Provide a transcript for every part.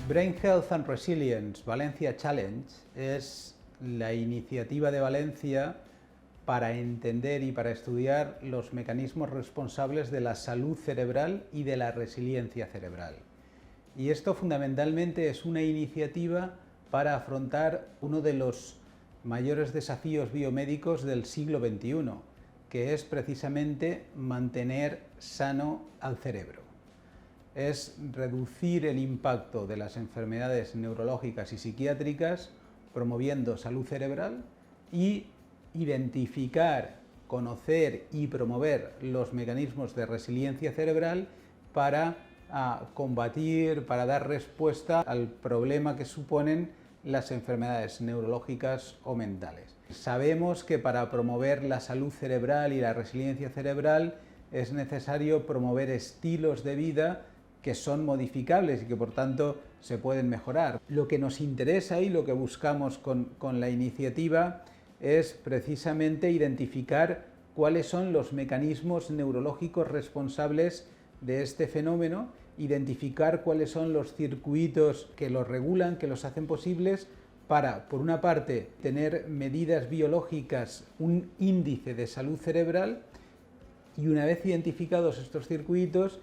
Brain Health and Resilience Valencia Challenge es la iniciativa de Valencia para entender y para estudiar los mecanismos responsables de la salud cerebral y de la resiliencia cerebral. Y esto fundamentalmente es una iniciativa para afrontar uno de los mayores desafíos biomédicos del siglo XXI, que es precisamente mantener sano al cerebro. Es reducir el impacto de las enfermedades neurológicas y psiquiátricas promoviendo salud cerebral y identificar, conocer y promover los mecanismos de resiliencia cerebral para combatir, para dar respuesta al problema que suponen las enfermedades neurológicas o mentales. Sabemos que para promover la salud cerebral y la resiliencia cerebral es necesario promover estilos de vida que son modificables y que por tanto se pueden mejorar. Lo que nos interesa y lo que buscamos con la iniciativa es precisamente identificar cuáles son los mecanismos neurológicos responsables de este fenómeno, identificar cuáles son los circuitos que los regulan, que los hacen posibles para, por una parte, tener medidas biológicas, un índice de salud cerebral, y una vez identificados estos circuitos,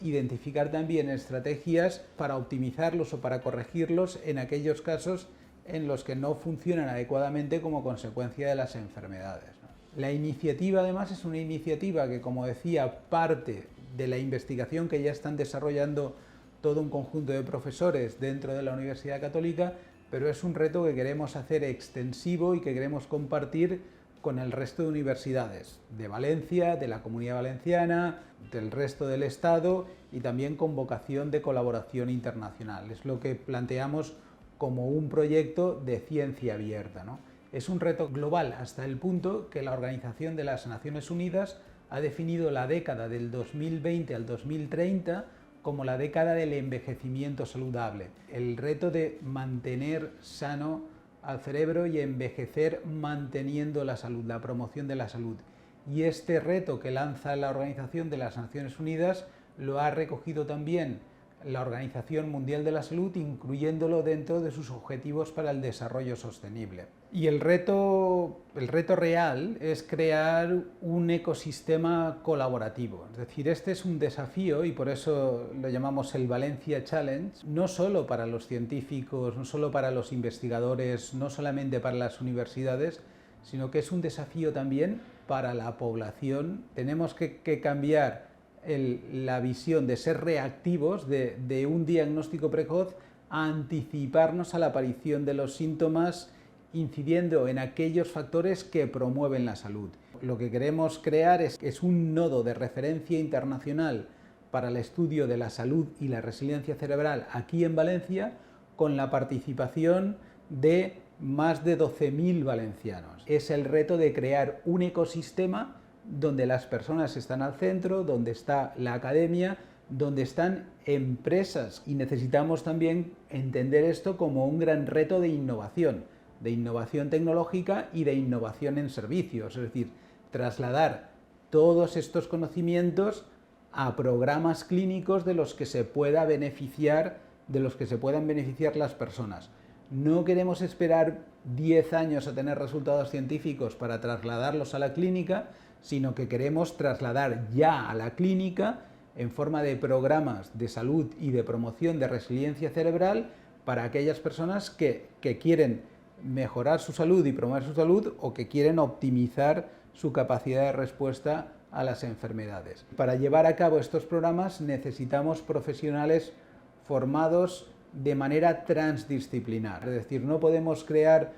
identificar también estrategias para optimizarlos o para corregirlos en aquellos casos en los que no funcionan adecuadamente como consecuencia de las enfermedades. La iniciativa, además, es una iniciativa que, como decía, parte de la investigación que ya están desarrollando todo un conjunto de profesores dentro de la Universidad Católica, pero es un reto que queremos hacer extensivo y que queremos compartir con el resto de universidades de Valencia, de la Comunidad Valenciana, del resto del Estado y también con vocación de colaboración internacional. Es lo que planteamos como un proyecto de ciencia abierta, ¿no? Es un reto global hasta el punto que la Organización de las Naciones Unidas ha definido la década del 2020 al 2030 como la década del envejecimiento saludable. El reto de mantener sano al cerebro y envejecer manteniendo la salud, la promoción de la salud. Y este reto que lanza la Organización de las Naciones Unidas lo ha recogido también la Organización Mundial de la Salud, incluyéndolo dentro de sus objetivos para el desarrollo sostenible. Y el reto real es crear un ecosistema colaborativo. Es decir, este es un desafío y por eso lo llamamos el Valencia Challenge, no solo para los científicos, no solo para los investigadores, no solamente para las universidades, sino que es un desafío también para la población. Tenemos que cambiar la visión de ser reactivos, de un diagnóstico precoz, a anticiparnos a la aparición de los síntomas, incidiendo en aquellos factores que promueven la salud. Lo que queremos crear es un nodo de referencia internacional para el estudio de la salud y la resiliencia cerebral aquí en Valencia, con la participación de más de 12.000 valencianos. Es el reto de crear un ecosistema donde las personas están al centro, donde está la academia, donde están empresas, y necesitamos también entender esto como un gran reto de innovación tecnológica y de innovación en servicios, es decir, trasladar todos estos conocimientos a programas clínicos de los que se puedan beneficiar las personas. No queremos esperar 10 años a tener resultados científicos para trasladarlos a la clínica, sino que queremos trasladar ya a la clínica en forma de programas de salud y de promoción de resiliencia cerebral para aquellas personas que quieren mejorar su salud y promover su salud o que quieren optimizar su capacidad de respuesta a las enfermedades. Para llevar a cabo estos programas necesitamos profesionales formados de manera transdisciplinar, es decir, no podemos crear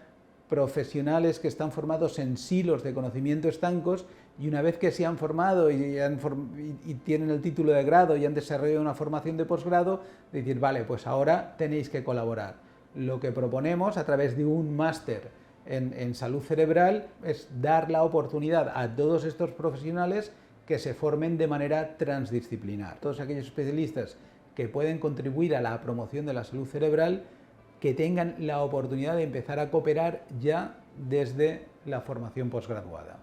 profesionales que están formados en silos de conocimiento estancos y una vez que se han formado y tienen el título de grado y han desarrollado una formación de posgrado, decir, vale, pues ahora tenéis que colaborar. Lo que proponemos a través de un máster en salud cerebral es dar la oportunidad a todos estos profesionales que se formen de manera transdisciplinar. Todos aquellos especialistas que pueden contribuir a la promoción de la salud cerebral, que tengan la oportunidad de empezar a cooperar ya desde la formación posgraduada.